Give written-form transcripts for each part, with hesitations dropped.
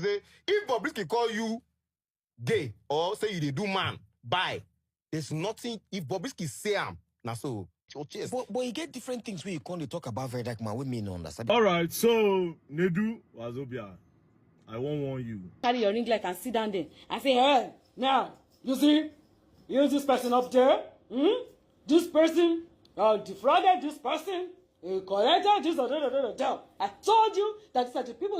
thing say, if Bobrisky call you gay or say you dey do man, bye. There's nothing. If Bobrisky say now so. But you get different things where you can't talk about very dark man with me no understand. All right, so Nedu Wazobia, I won't warn you. Carry your ring like and sit down there and say, hey, now, you see, here's this person up there. This person defrauded this person. He collected this. I told you that such people.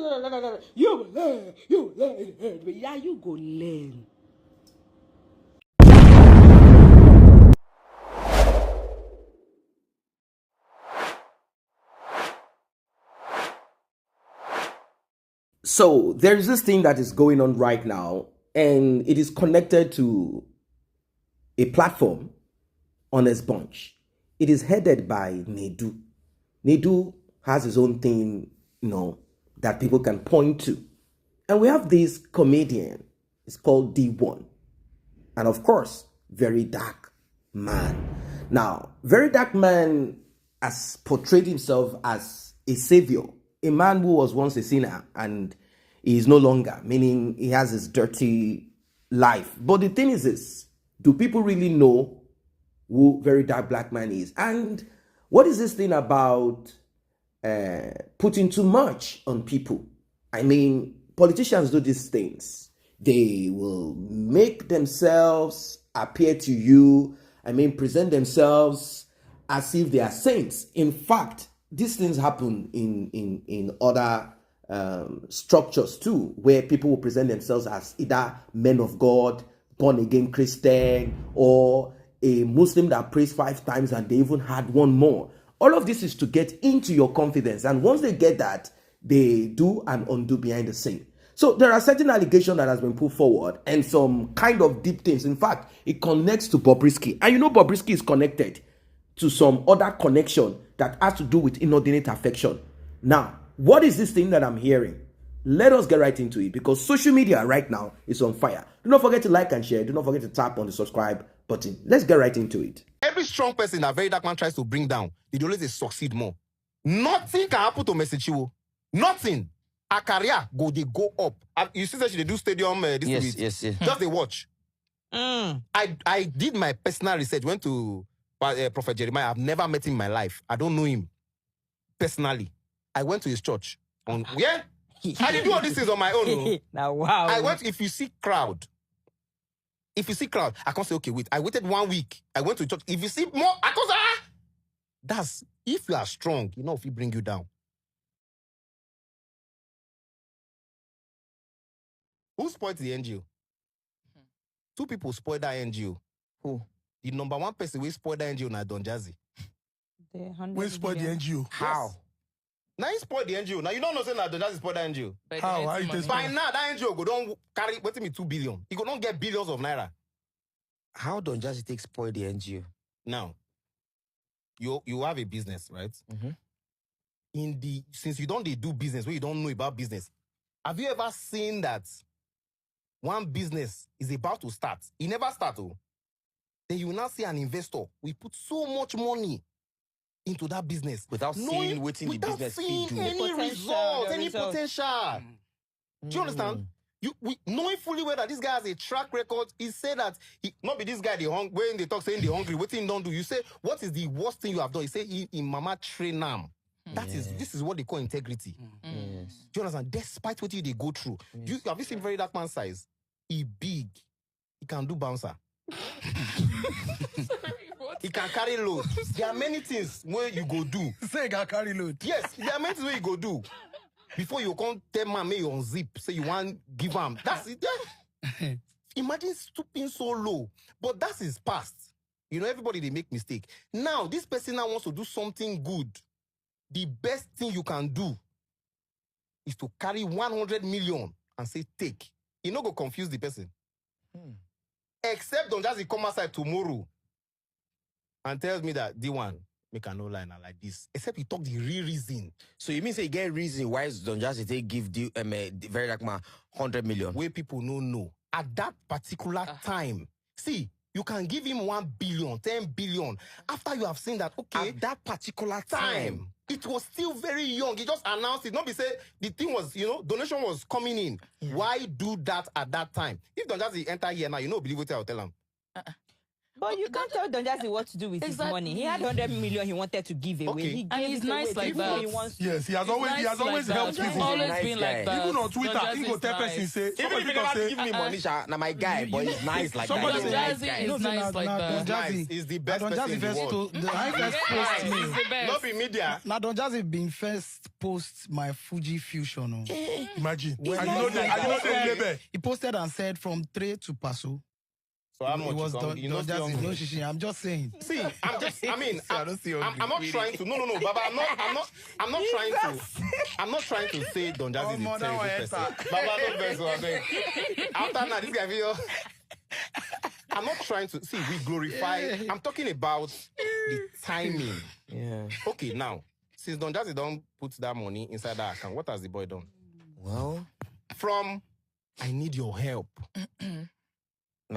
You will learn. You learn. Yeah, you go learn. So there's this thing that is going on right now, and it is connected to a platform on his bunch. It is headed by Nedu. Nedu has his own thing, that people can point to. And we have this comedian. It's called D1. And of course, Very Dark Man. Now, Very Dark Man has portrayed himself as a savior, a man who was once a sinner and he is no longer, meaning he has his dirty life. But the thing is this, do people really know who Very Dark Black Man is? And what is this thing about putting too much on people? I mean, politicians do these things. They will make themselves appear to you, present themselves as if they are saints. In fact, these things happen in other structures too, where people will present themselves as either men of God, born again Christian, or a Muslim that prays 5 times and they even had one more. All of this is to get into your confidence. And once they get that, they do and undo behind the scene. So there are certain allegations that has been put forward and some kind of deep things. In fact, it connects to Bobrisky. And Bobrisky is connected to some other connection that has to do with inordinate affection. Now, what is this thing that I'm hearing? Let us get right into it, because social media right now is on fire. Do not forget to like and share. Do not forget to tap on the subscribe button. Let's get right into it. Every strong person that Very Dark Man tries to bring down, they always succeed more. Nothing can happen to Message. Nothing. A career they go up. You see that they do stadium this week. Yes. Just they watch. I did my personal research. Went to Prophet Jeremiah. I've never met him in my life. I don't know him personally. I went to his church. I did do all these things on my own. Now wow. I went. If you see crowd, I can't say okay. Wait. I waited 1 week. I went to church. If you see more, I can't say that's if you are strong. If he bring you down. Who spoiled the NGO? 2 people spoiled that NGO. Who? The number 1 person who spoiled that NGO na Don Jazzy. We spoiled the NGO. How? Yes. Now he spoiled the NGO. Now you don't know say that Don Jazzy spoiled that NGO. How? By now that NGO go don't carry 2 billion. He go don't get billions of naira. How Don Jazzy take spoil the NGO? Now, you have a business, right? Since you don't do business where you don't know about business, have you ever seen that one business is about to start? It never starts. Then you will now see an investor. We put so much money into that business without seeing what in the business seeing do. any result, any potential. Do you understand? Knowing fully well that this guy has a track record, he said that not be this guy when they talk saying they hungry, what thing don't do. You say, what is the worst thing you have done? He say in mama train him. This is what they call integrity. Yes. Do you understand? Despite what they go through. Yes. Have you seen Very Dark Man size? He big. He can do bouncer. He can carry load. There are many things where you go do. Say you can carry load. Yes, there are many things where you go do. Before you can't tell man, you unzip, say you want give him. That's it. Yeah. Imagine stooping so low. But that's his past. Everybody, they make mistake. Now, this person now wants to do something good. The best thing you can do is to carry 100 million and say, take. You not go confuse the person. Except don't just come outside tomorrow and tells me that D1 make a no line like this. Except he talk the real reason. So you mean say you get reason why Don Jazzy they give the Very Dark Man 100 million? Where people no know. At that particular time. See, You can give him 1 billion, 10 billion. After you have seen that, okay, At that particular time, it was still very young. He just announced it. Not be say the thing was, donation was coming in. Yeah. Why do that at that time? If Don Jazzy enter here now, believe what I'll tell him. But you can't tell Don Jazzy what to do with his money. He had 100 million he wanted to give away. Okay. He gave and he's nice like that. Yes, he has always helped people. He's always been like that. Even on Twitter, he go tell person say, even if he never give me money, now my guy, but he's nice like that. Don Jazzy is nice like that. Don Jazzy is the best person in the world. I first post me. Not be media. Now Don Jazzy been first post my Fuji Fusion. Imagine. He posted and said from Tre to Paso. So how much was Don Jazzy? I'm just saying. See, I'm not trying to. No, Baba, I'm not trying to. I'm not trying to say Don Jazzy is a terrible person. Baba, don't best one thing. After now, this guy video. I'm not trying to see. We glorify. I'm talking about the timing. Yeah. Okay, now since Don Jazzy don't put that money inside that account, what has the boy done? Well, from I need your help. No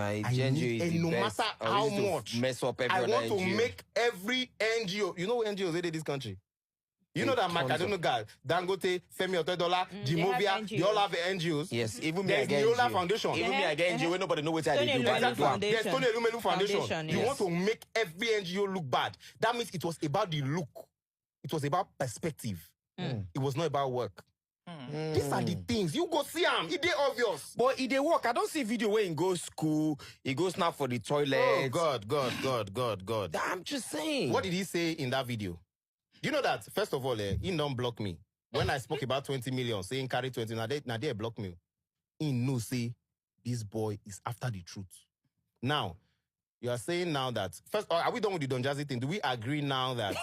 matter how much mess up every I want to NGO. make every NGO. You know what NGOs they did this country? You know that Mark, I don't know guys. Dangote, Femi Otedola, Jimovia, they all have NGOs. Yes, even me There's again. Neola Foundation. Even me again, NGO, nobody know what I do. There's Tony Elumelu Foundation. You want to make every NGO look bad. That means it was about the look. It was about perspective. It was not about work. These are the things. You go see him. It is obvious. But he dey work. I don't see video where he goes school. He goes now for the toilet. Oh, God. I'm just saying. What did he say in that video? Do you know that, first of all, he don't block me. When I spoke about 20 million, saying carry 20, now they block me. He knows, say, this boy is after the truth. Now, you are saying now that, first, are we done with the Don Jazzy thing? Do we agree now that...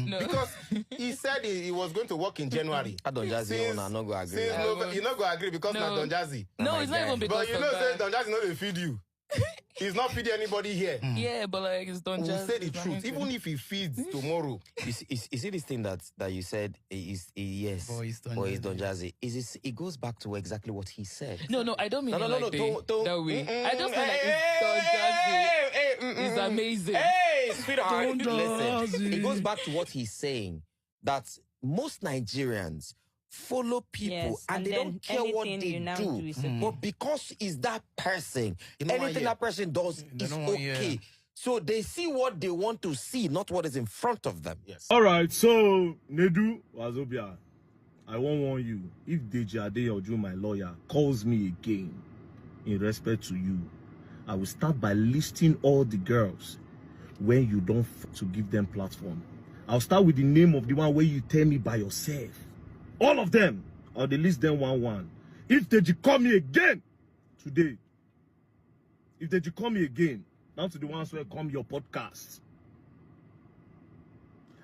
No. Because he said he was going to work in January. I Don Jazzy owner, not go agree. You're not going to agree because not Don Jazzy. No, it's not even because but you know, say Don Jazzy know they feed you. He's not feeding anybody here. Yeah, but like it's Don Jazzy. We'll say the truth. Even if he feeds tomorrow. You see this thing that you said is yes, Boy, it's Don Jazzy. It goes back to exactly what he said. No, I don't mean No, it like don't. that way. I just feel like it's Don Jazzy. It's amazing. Hey, sweetheart, Don listen. Jazzy. It goes back to what he's saying, that most Nigerians follow people and they don't care what they do. But because it's that person, anything that person does is okay. So they see what they want to see, not what is in front of them. Yes. All right, so Nedu Wazobia, I won't warn you. If Deji Adeyoju, my lawyer, calls me again in respect to you, I will start by listing all the girls when you don't to give them platform. I'll start with the name of the one where you tell me by yourself. All of them, or they list them one. If Deji call me again today, if Deji call me again, down to the ones where come your podcast.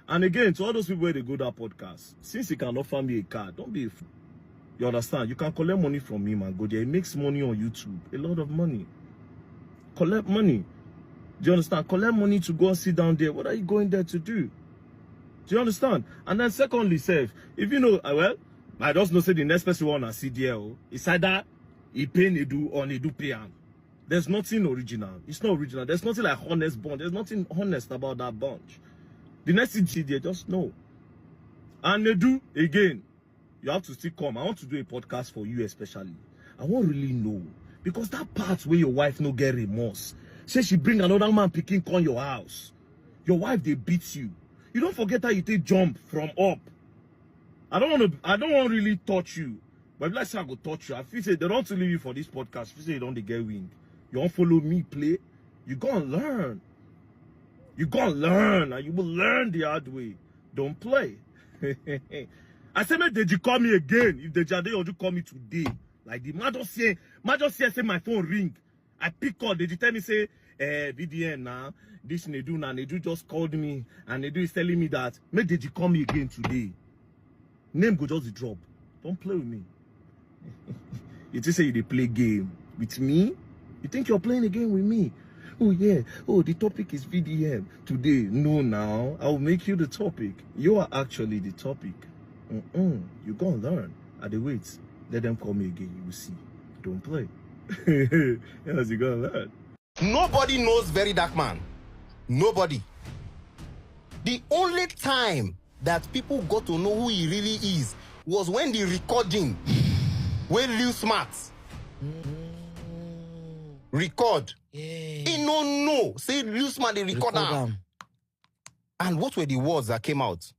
And again, to all those people where they go that podcast, since you can offer me a car, don't be a fool. You understand? You can collect money from him and go there. He makes money on YouTube, a lot of money. Collect money. Do you understand? Collect money to go and sit down there. What are you going there to do? Do you understand? And then secondly, if you know, well, I just know say the next person want to see there, it's either he pay Nedu or Nedu pay him. There's nothing original. It's not original. There's nothing like honest bond. There's nothing honest about that bunch. The next thing there, just know. And Nedu, again, you have to still come. I want to do a podcast for you especially. I won't really know. Because that part where your wife no get remorse. Say she bring another man picking on your house. Your wife, they beat you. You don't forget how you take jump from up. I don't want to really touch you. But if let's say I go touch you, I feel say they don't leave you for this podcast. If you say you don't get wing. You don't follow me play. You go and learn. You go and learn. And you will learn the hard way. Don't play. I say, make Deji call me again. If Deji Adeyoju call me today. Like the man just say my phone ring. I pick up. Deji tell me say, VDN now. This Nedu now. Nedu just called me. And Nedu is telling me that, make Deji call me again today. Name go just drop. Don't play with me. You just say they play game with me? You think you're playing a game with me? Oh yeah. Oh, the topic is VDM today. No, now I'll make you the topic. You are actually the topic. You gonna learn. At the wait. Let them call me again. You will see. Don't play. Yes, you gonna learn. Nobody knows Very Dark Man. Nobody. The only time that people got to know who he really is was when the recording, when Lil Smart record. He no. Say Lil Smart, they record him. And what were the words that came out?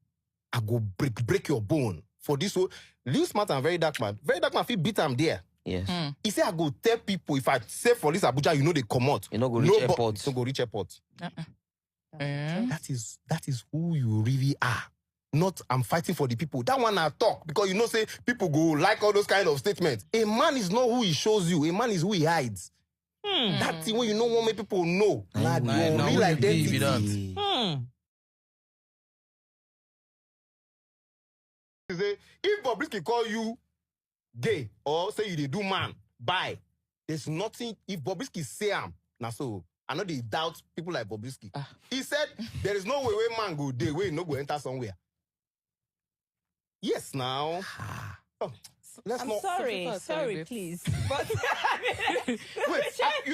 I go break your bone. For this one, Lil Smart and Very Dark Man feel beat him there. Yes. He said, I go tell people, if I say for this Abuja, you know they come out. You know go reach airport. You go reach airport. That is who you really are. Not I'm fighting for the people. That one I talk because you know say people go like all those kind of statements. A man is not who he shows you. A man is who he hides. That thing when you know what make people know. Like your real identity. If BOBRISKY call you gay or say you they do man, bye. There's nothing. If BOBRISKY say now so I know they doubt people like BOBRISKY. He said there is no way where man go day where no go enter somewhere. Yes, now. Oh, I'm sorry, please. But wait,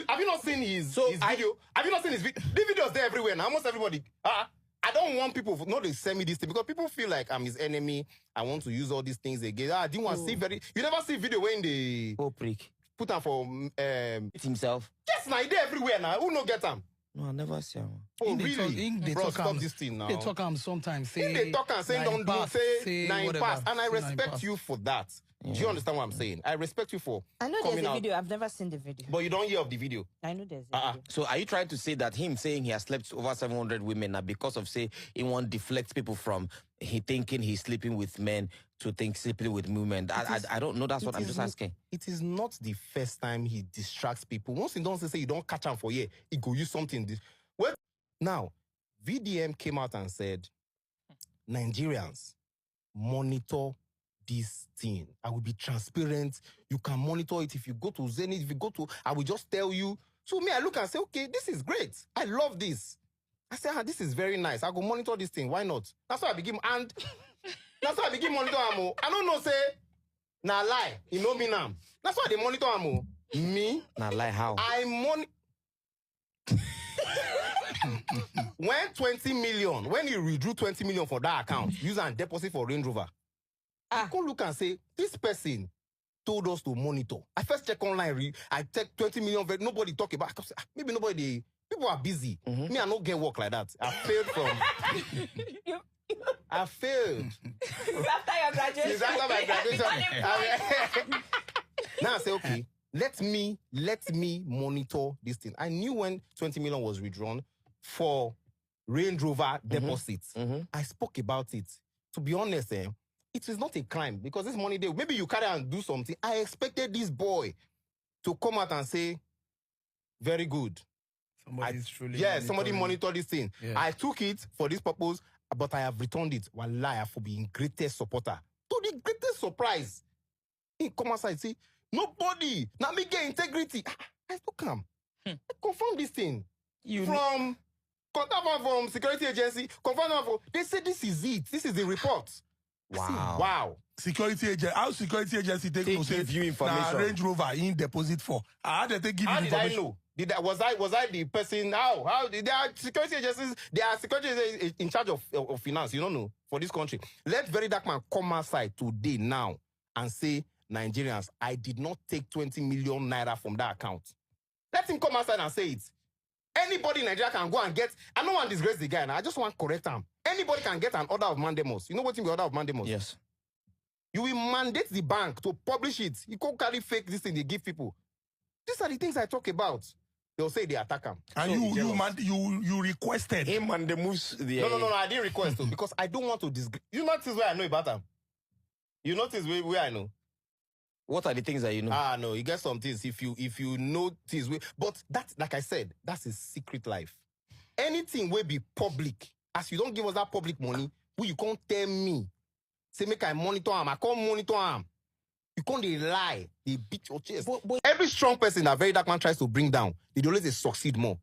have you not seen his video? Have you not seen his video? The video's there everywhere now. Almost everybody. I don't want people to not to send me this thing because people feel like I'm his enemy. I want to use all these things again. I didn't want to see You never see video when they put him for himself. Yes, now he everywhere now. Who no get him? No, I never see him. Oh, really? Bro, stop this thing now. They talk him sometimes. Say they talk and say don't do say 9 pass. And I respect you for that. Yeah. Do you understand what I'm saying? I respect you for I know coming there's a out. video. I've never seen the video. But you don't hear of the video. I know there's a video. So are you trying to say that him saying he has slept over 700 women now because of say he won't deflect people from he thinking he's sleeping with men to think sleeping with women? I don't know. That's what I'm just asking. It is not the first time he distracts people. Once he don't say you don't catch him for year, he go use something. Well, now VDM came out and said Nigerians monitor this thing. I will be transparent. You can monitor it if you go to Zenith. If you go to, I will just tell you. So me, I look and say, okay, this is great. I love this. I say, this is very nice. I go monitor this thing. Why not? That's why I begin and that's why I begin monitor Amo. I don't know say na lie. You know me now. That's why they monitor Amo. Me na lie how? I when 20 million, when he withdrew 20 million for that account, use and deposit for Range Rover. I go look and say, this person told us to monitor. I first check online, I check 20 million, nobody talk about it. Maybe nobody, people are busy. Me, I don't get work like that. I failed from... I failed. It's after your graduation. It's after my graduation. Now I say, okay, let me monitor this thing. I knew when 20 million was withdrawn for Range Rover deposits. I spoke about it. To be honest, it is not a crime because this money there, maybe you carry and do something. I expected this boy to come out and say, very good. Somebody monitor this thing. Yeah. I took it for this purpose, but I have returned it. Wallahi, for being greatest supporter. To the greatest surprise. He come outside and say, nobody, now me get integrity. I still come. I confirm this thing. From security agency, they say this is it. This is the report. Wow. Security agent. How security agency take to say you information? Range Rover in deposit for. How did they give you information? Did I know? Was I the person? How there are security agencies? There are security agencies in charge of finance. You don't know for this country. Let Very Dark Man come outside today now and say, Nigerians, I did not take 20 million naira from that account. Let him come outside and say it. Anybody in Nigeria can go and get. I don't want to disgrace the guy now. I just want to correct him. Anybody can get an order of mandamus. You know what's in the order of mandamus? Yes. You will mandate the bank to publish it. You can't carry fake this thing they give people. These are the things I talk about. They'll say they attack him. And so you requested him mandamus. No, I didn't request to because I don't want to disgrace. You notice where I know about him. You notice where I know. What are the things that you know? No, you get some things if you know things. But that, like I said, that's a secret life. Anything will be public. As you don't give us that public money, you can't tell me. Say make I monitor him. I can't monitor him. You can't lie. They beat your chest. But every strong person that Very Dark Man tries to bring down, they always succeed more.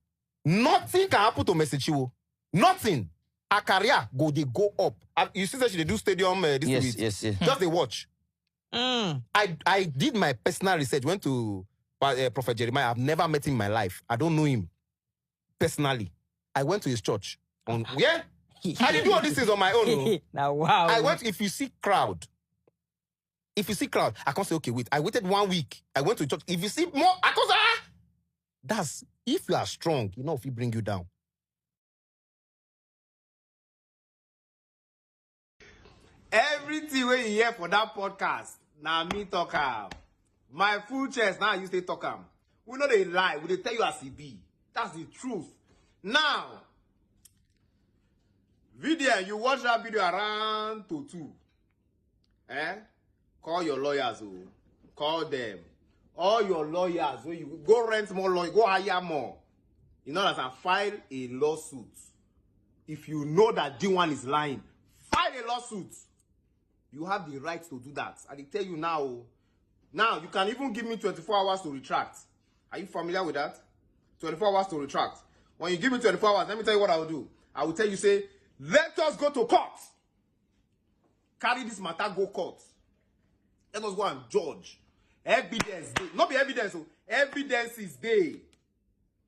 Nothing can happen to message you. Nothing. A career they go up. You see that they do stadium this week. Yes. Just they watch. I did my personal research. Went to Prophet Jeremiah. I've never met him in my life. I don't know him personally. I went to his church. I did do all these things on my own. Now, wow. I went, if you see crowd, I can't say, okay, wait. I waited 1 week. I went to church. If you see more, I can't say, That's, if you are strong, you know, if he bring you down. Everything when you hear for that podcast, now me talk am. My full chest, now you stay talk am. We know they lie, we they tell you as it be. That's the truth. Now, you watch that video around to 2. Call your lawyers, call them. All your lawyers, when you go rent more lawyers, go hire more. You know that I file a lawsuit. If you know that D1 is lying, file a lawsuit. You have the right to do that. I tell you now. Now, you can even give me 24 hours to retract. Are you familiar with that? 24 hours to retract. When you give me 24 hours, let me tell you what I will do. I will tell you, say, let us go to court. Carry this matter, go court. Let us go and judge. Evidence day. Not be evidence. Evidence is day.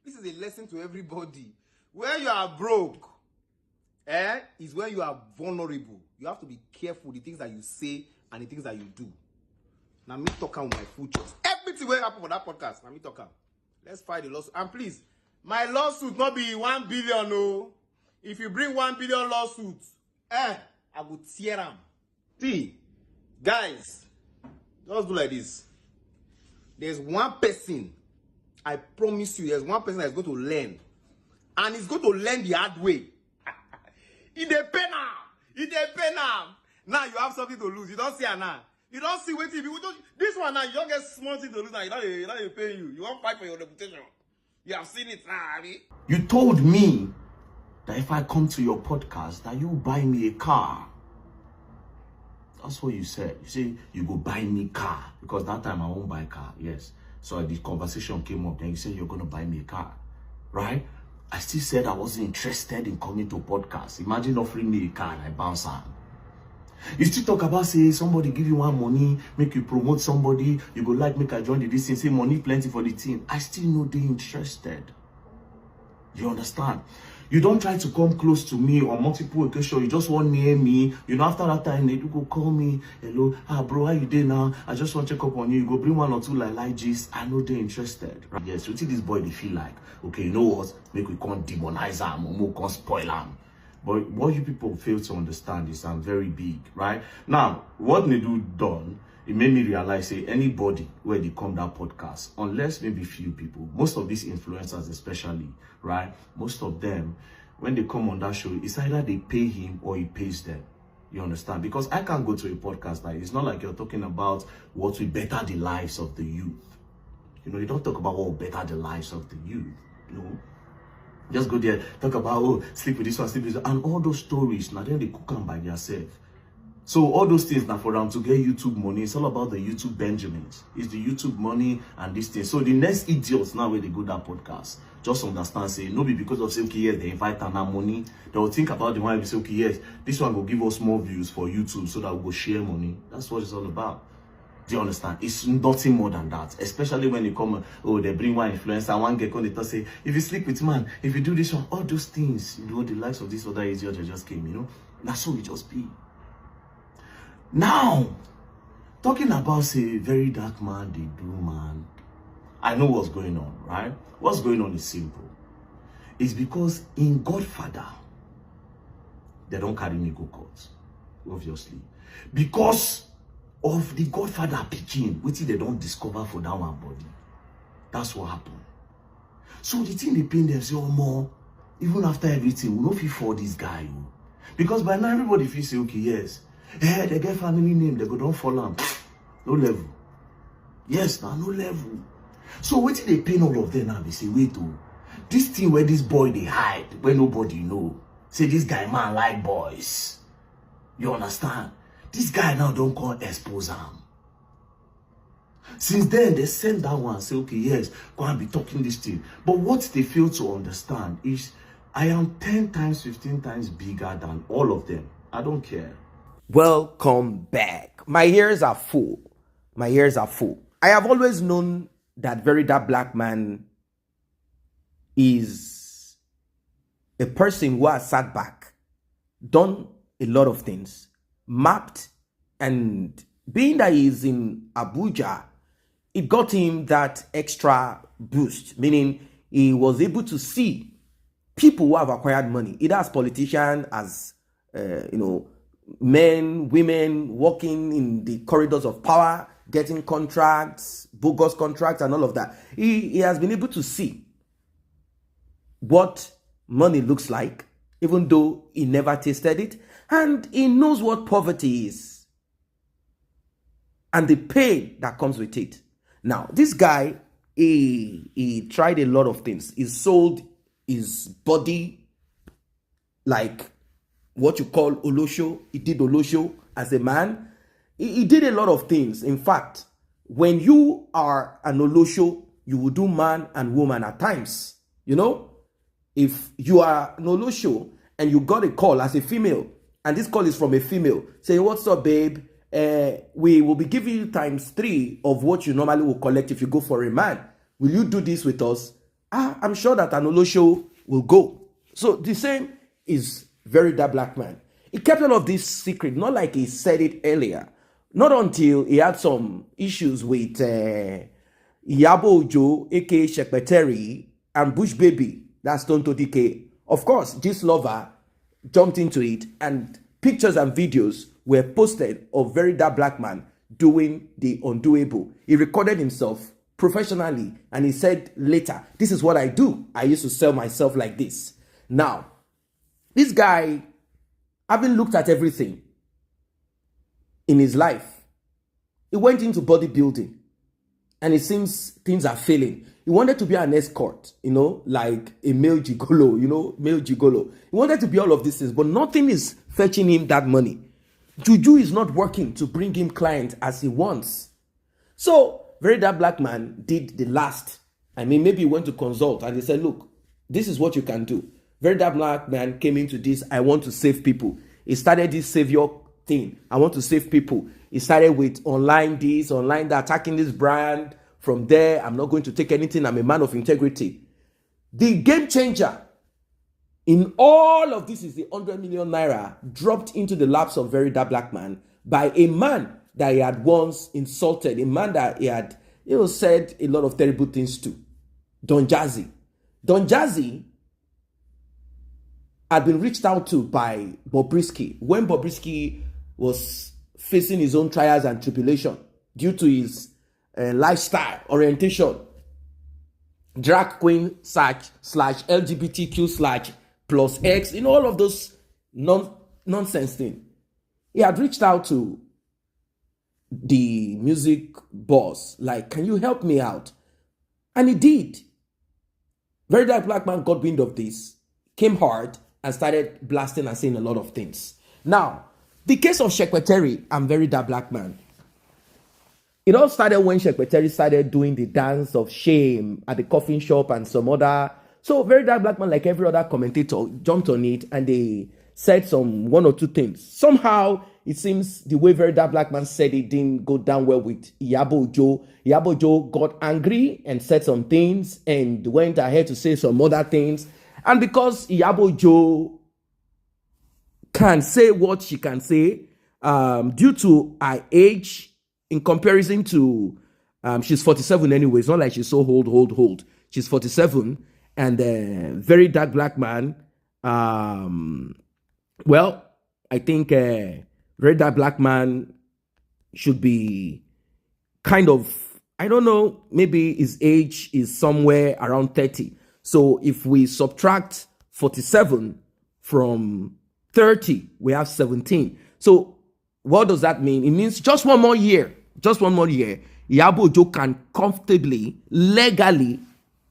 This is a lesson to everybody. Where you are broke, is where you are vulnerable. You have to be careful the things that you say and the things that you do. Now me talking with my full chest. Everything will happen for that podcast. Now me talking. Let's fight the lawsuit. And please, my lawsuit not be 1 billion. No. If you bring 1 billion lawsuits, I will tear them. See, guys, just do like this. There's one person, I promise you, there's one person that's going to learn. And he's going to learn the hard way. In the pen now. In the pen now. Now you have something to lose. You don't see her now. You don't see what TV. This one now, you don't get small thing to lose now. You don't pay you. You won't fight for your reputation. You have seen it now, Abby. You told me that if I come to your podcast, that you buy me a car. That's what you said. You say you go buy me car. Because that time I won't buy a car. Yes. So the conversation came up. Then you said you're going to buy me a car. Right? I still said I wasn't interested in coming to podcast. Imagine offering me a car and I bounce on. You still talk about, say, somebody give you one money, make you promote somebody, you go like, make I join this thing, say money plenty for the team. I still know they interested. You understand? You don't try to come close to me on multiple occasions. You just want near me. You know, after that time, they do go call me. Hello, bro, how you doing now? I just want to check up on you. You go bring 1 or 2 like gist. I know they're interested. Right? Yes, you see this boy, they feel like, okay, you know what? Make we can't demonize him or we can't spoil him. But what you people fail to understand is I'm very big, right? Now, what Nedu done, it made me realize, say, anybody where they come that podcast, unless maybe few people, most of these influencers especially, right? Most of them, when they come on that show, it's either they pay him or he pays them. You understand? Because I can't go to a podcast like, it's not like you're talking about what will better the lives of the youth. You know, you don't talk about what will better the lives of the youth, you know? Just go there, talk about, oh, sleep with this one, sleep with this one, and all those stories, now then they cook them by themselves. So all those things now for them to get YouTube money, it's all about the YouTube Benjamins. It's the YouTube money and this thing. So the next idiots now where they go that podcast, just understand, say, no be because of say, okay, yes, they invite and money. They will think about the one and say, okay, yes, this one will give us more views for YouTube so that we'll share money. That's what it's all about. Do you understand? It's nothing more than that. Especially when you come, oh, they bring one influencer, one get on the say, if you sleep with man, if you do this one, all those things, you know, the likes of this other idiot just came, you know. That's how it just be. Now, talking about, say, very dark man, they do, man. I know what's going on, right? What's going on is simple. It's because in Godfather, they don't carry me go court, obviously. Because of the Godfather picking, which they don't discover for that one body. That's what happened. So the thing they pain them say, oh, more, even after everything, we don't feel for this guy. Because by now everybody feels say, okay, yes. Hey, they get family name, they go don't fall on. No level. Yes, now no level. So what they pain all of them now? They say, wait, oh, this thing where this boy they hide, where nobody know. Say this guy man like boys. You understand? This guy now don't call expose him. Since then, they send that one and say, okay, yes, go and be talking this thing. But what they fail to understand is, I am 10 times, 15 times bigger than all of them. I don't care. Welcome back. My ears are full. My ears are full. I have always known that Very Dark Black Man is a person who has sat back, done a lot of things, mapped, and being that he's in Abuja, it got him that extra boost, meaning he was able to see people who have acquired money, either as politicians, as men, women walking in the corridors of power, getting contracts, bogus contracts, and all of that. He has been able to see what money looks like, even though he never tasted it, and he knows what poverty is and the pain that comes with it. Now, this guy, he tried a lot of things. He sold his body like what you call Olosho. He did Olosho as a man. He did a lot of things. In fact, when you are an Olosho, you will do man and woman at times. You know, if you are an Olosho and you got a call as a female, and this call is from a female, saying, "What's up, babe? We will be giving you ×3 of what you normally will collect if you go for a man. Will you do this with us?" I'm sure that an Olosho will go. So the same is Very Dark Black Man. He kept all of this secret, not like he said it earlier. Not until he had some issues with Iyabo Ojo, aka Shekpeteri, and Bush Baby, that's Tonto DK. Of course, this lover jumped into it, and pictures and videos were posted of Very Dark Black Man doing the undoable. He recorded himself professionally, and he said later, "This is what I do. I used to sell myself like this." Now, this guy, having looked at everything in his life, he went into bodybuilding, and it seems things are failing. He wanted to be an escort, like a male gigolo, male gigolo. He wanted to be all of these things, but nothing is fetching him that money. Juju is not working to bring him clients as he wants. So, Very Dark Black Man did the last. Maybe he went to consult and he said, "Look, this is what you can do." Very Dark Black Man came into this, "I want to save people." He started this savior thing. "I want to save people." He started with online this, online that, attacking this brand. From there, "I'm not going to take anything. I'm a man of integrity." The game changer in all of this is the 100 million naira dropped into the laps of Very Dark Black Man by a man that he had once insulted, a man that he had, said a lot of terrible things to, Don Jazzy. Don Jazzy had been reached out to by Bobrisky when Bobrisky was facing his own trials and tribulation due to his lifestyle orientation, drag queen / LGBTQ / X, all of those nonsense thing. He had reached out to the music boss, like, "Can you help me out?" And he did. Very Dark Black Man got wind of this, came hard, and started blasting and saying a lot of things. Now, the case of Shekpeteri and Very Dark Black Man, it all started when Shekpeteri started doing the dance of shame at the coffin shop and some other. So Very Dark Black Man, like every other commentator, jumped on it and they said one or two things. Somehow, it seems the way Very Dark Black Man said it didn't go down well with Iyabo Ojo. Iyabo Ojo got angry and said some things and went ahead to say some other things. And because Iyabo Ojo can say what she can say, due to her age, in comparison to, she's 47 anyway. It's not like she's so old. She's 47. And Very Dark Black Man, well, I think Very Dark Black Man should be kind of, I don't know, maybe his age is somewhere around 30. So if we subtract 47 from 30, we have 17. So what does that mean? It means just one more year, Iyabo Ojo can comfortably, legally,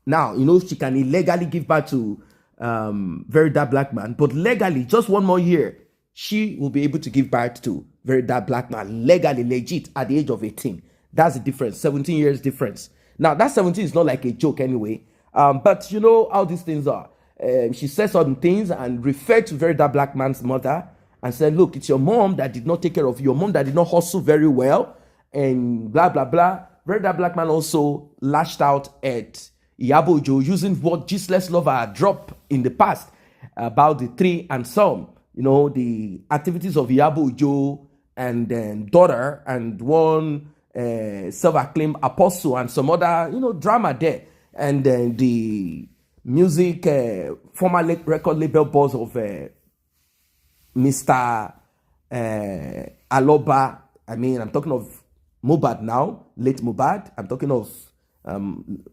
now, she can illegally give back to Very Dark Black Man, but legally, just one more year, she will be able to give back to Very Dark Black Man, legally, legit, at the age of 18. That's the difference, 17 years difference. Now, that 17 is not like a joke anyway, but you know how these things are. She said certain things and referred to Very Dark Black Man's mother and said, "Look, it's your mom that did not take care of you, your mom that did not hustle very well, and blah, blah, blah." Very Dark Black Man also lashed out at Iyabo Ojo using what Gisle's Lover dropped in the past about the three and some, the activities of Iyabo Ojo and then daughter and one self-acclaimed apostle and some other, drama there. And then the music, former record label boss of Mr. Aloba. I'm talking of Mohbad now, late Mohbad. I'm talking of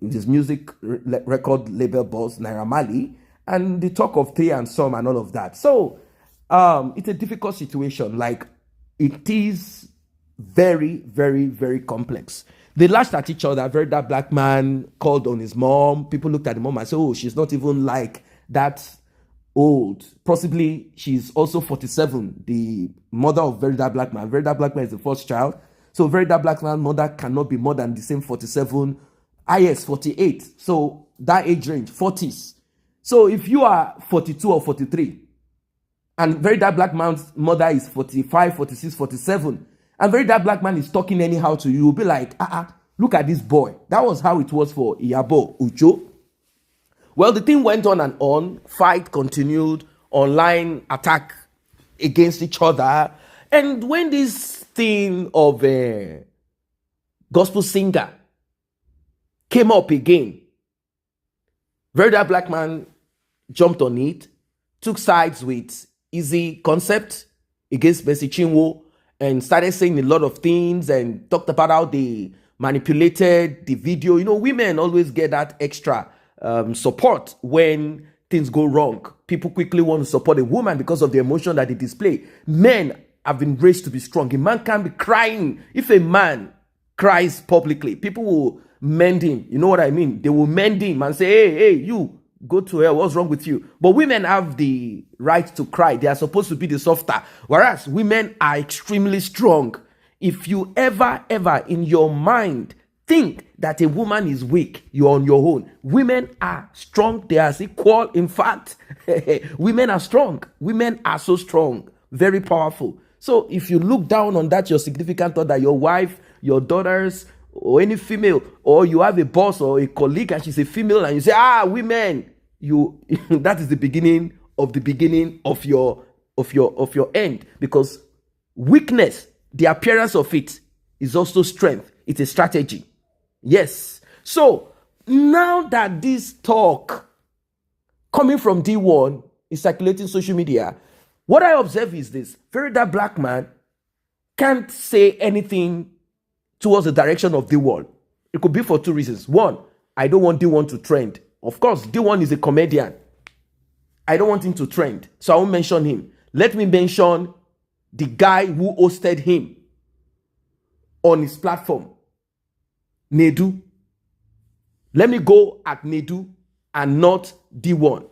his music record label boss, Naira Marley, and the talk of three and some and all of that. So it's a difficult situation. Like, it is very, very, very complex. They lashed at each other. Very Dark Black Man called on his mom. People looked at the mom and said, oh, she's not even like that old. Possibly she's also 47, the mother of Very Dark Black Man. Very Dark Black Man is the first child. So Very Dark Black Man mother cannot be more than the same 47, IS 48. So that age range, 40s. So if you are 42 or 43, and Very Dark Black Man's mother is 45, 46, 47, and Very Dark Black Man is talking anyhow to you, you'll be like, look at this boy. That was how it was for Iyabo Ojo. Well, the thing went on and on. Fight continued, online attack against each other. And when this thing of a gospel singer came up again, Very Dark Black Man jumped on it, took sides with Easy Concept against Mercy Chinwo, and started saying a lot of things and talked about how they manipulated the video. Women always get that extra support when things go wrong. People quickly want to support a woman because of the emotion that they display. Men have been raised to be strong. A man can't be crying. If a man cries publicly, people will mend him. You know what I mean? They will mend him and say, hey, you, go to hell. What's wrong with you? But women have the right to cry. They are supposed to be the softer. Whereas women are extremely strong. If you ever in your mind think that a woman is weak, you're on your own. Women are strong. They are equal. In fact, women are strong. Women are so strong. Very powerful. So if you look down on that, your significant other, your wife, your daughters, or any female, or you have a boss or a colleague and she's a female and you say, women, you that is the beginning of your end. Because weakness, the appearance of it, is also strength. It's a strategy. Yes. So now that this talk coming from D1 is circulating social media, what I observe is this: Very Dark Black Man can't say anything towards the direction of D1. It could be for two reasons. One, I don't want D1 to trend. Of course, D1 is a comedian. I don't want him to trend, so I won't mention him. Let me mention the guy who hosted him on his platform, Nedu. Let me go at Nedu and not D1.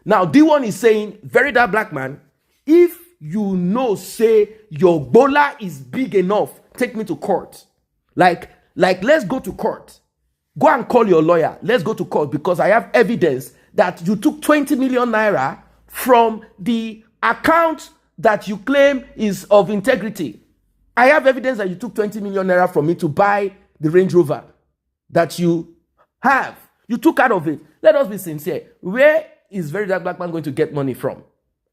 Now, D1 is saying, Very Dark Black Man, if you say your bola is big enough, take me to court. Like let's go to court. Go and call your lawyer. Let's go to court because I have evidence that you took 20 million naira from the account that you claim is of integrity. I have evidence that you took 20 million naira from me to buy the Range Rover that you have. You took out of it. Let us be sincere. Where is Very Dark Black Man going to get money from?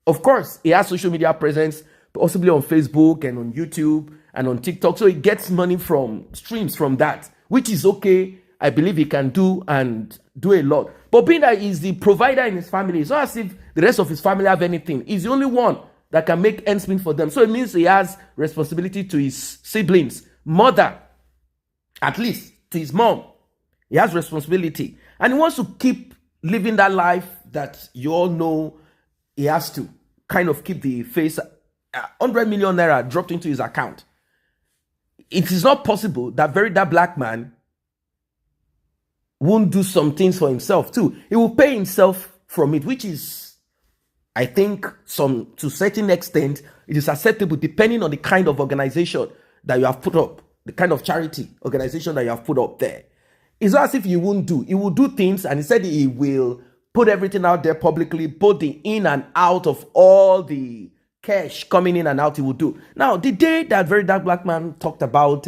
Of course, he has social media presence, possibly on Facebook and on YouTube and on TikTok. So he gets money from streams from that, which is okay. I believe he can do and do a lot. But being that he's the provider in his family, it's not as if the rest of his family have anything. He's the only one that can make ends meet for them. So it means he has responsibility to his siblings, mother, at least to his mom. He has responsibility. And he wants to keep living that life that you all know he has to kind of keep the face. 100 million naira dropped into his account. It is not possible that Very Dark Black Man won't do some things for himself too. He will pay himself from it, which is, I think, to a certain extent, it is acceptable depending on the kind of organization that you have put up, the kind of charity organization that you have put up there. It's not as if he won't do. He will do things, and he said he will put everything out there publicly, both the in and out of all the cash coming in and out, he will do. Now, the day that Very Dark Black Man talked about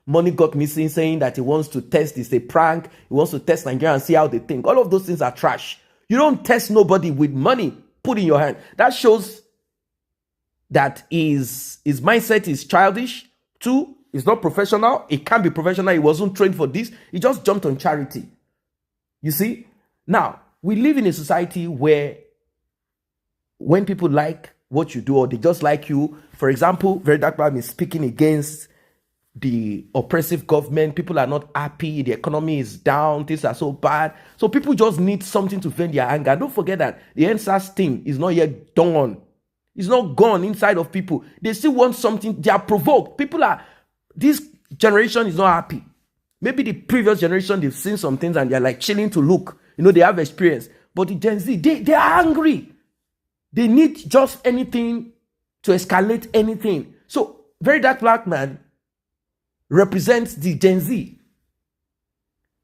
money got missing, saying that he wants to test, it's a prank, he wants to test Nigeria and see how they think. All of those things are trash. You don't test nobody with money put in your hand. That shows that his mindset is childish. 2, it's not professional. It can't be professional. He wasn't trained for this. He just jumped on charity. You see? Now, we live in a society where when people like what you do or they just like you, for example, VERYDARKMAN is speaking against the oppressive government. People are not happy. The economy is down. Things are so bad. So people just need something to vent their anger. Don't forget that the NSAS thing is not yet done. It's not gone inside of people. They still want something. They are provoked. This generation is not happy. Maybe the previous generation, they've seen some things and they're like chilling to look. You know, they have experience. But the Gen Z, they are angry. They need just anything to escalate anything. So, VERYDARKMAN represents the Gen Z.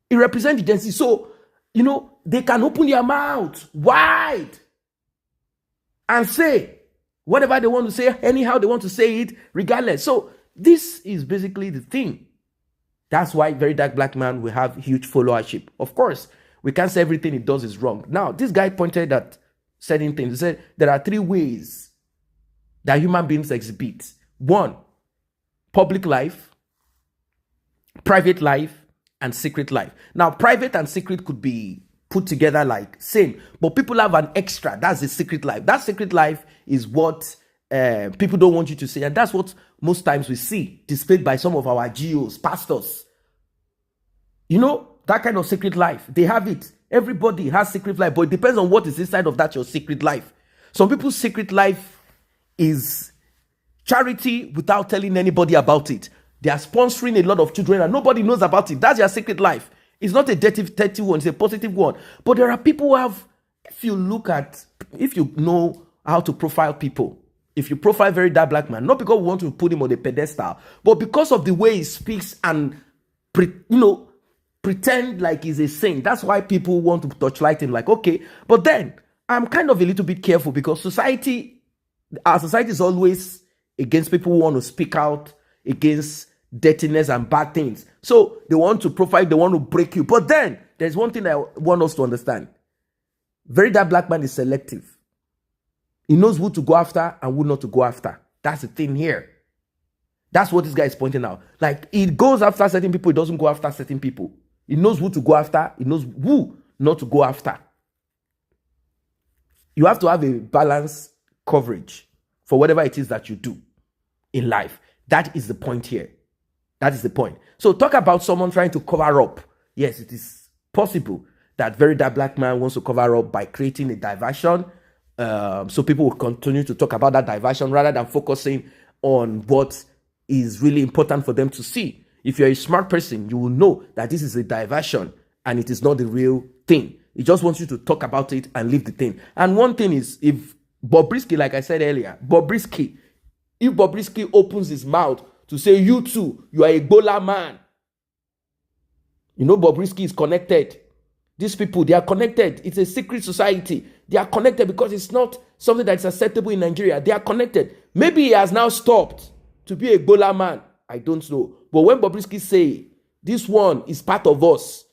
It represents the Gen Z. So, you know, they can open their mouth wide and say whatever they want to say, anyhow they want to say it, regardless. So, this is basically the thing. That's why VERYDARKMAN will have huge followership. Of course, we can't say everything he does is wrong. Now, this guy pointed at certain things. He said there are 3 ways that human beings exhibit. 1, public life, private life, and secret life. Now, private and secret could be put together like same, but people have an extra. That's the secret life. That secret life is what people don't want you to see, and that's what most times we see displayed by some of our GOs, pastors. You know, that kind of secret life, they have it. Everybody has secret life, but it depends on what is inside of that your secret life. Some people's secret life is charity without telling anybody about it. They are sponsoring a lot of children and nobody knows about it. That's their secret life. It's not a dirty one, it's a positive one. But there are people who have, if you know how to profile people, if you profile VERYDARKMAN, not because we want to put him on a pedestal, but because of the way he speaks and, pretend like he's a saint. That's why people want to touchlight him like, okay. But then, I'm kind of a little bit careful because our society is always against people who want to speak out against dirtiness and bad things. So, they want to profile, they want to break you. But then, there's one thing I want us to understand. VERYDARKMAN is selective. He knows who to go after and who not to go after. That's the thing here. That's what this guy is pointing out. Like, he goes after certain people, he doesn't go after certain people. He knows who to go after, he knows who not to go after. You have to have a balanced coverage for whatever it is that you do in life. That is the point here. That is the point. So talk about someone trying to cover up. Yes, it is possible that VERYDARKMAN wants to cover up by creating a diversion. So people will continue to talk about that diversion rather than focusing on what is really important for them to see. If you're a smart person, you will know that this is a diversion and it is not the real thing. He just wants you to talk about it and leave the thing. And one thing is, if BOBRISKY, like I said earlier, if BOBRISKY opens his mouth to say, you too, you are a Ebola man. You know, BOBRISKY is connected. These people, they are connected. It's a secret society. They are connected because it's not something that is acceptable in Nigeria. They are connected. Maybe he has now stopped to be a Ebola man. I don't know. But when BOBRISKY say, this one is part of us,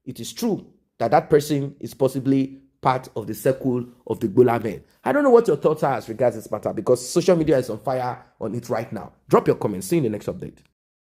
it is true that that person is possibly part of the circle of the Ebola men. I don't know what your thoughts are as regards this matter because social media is on fire on it right now. Drop your comments. See you in the next update.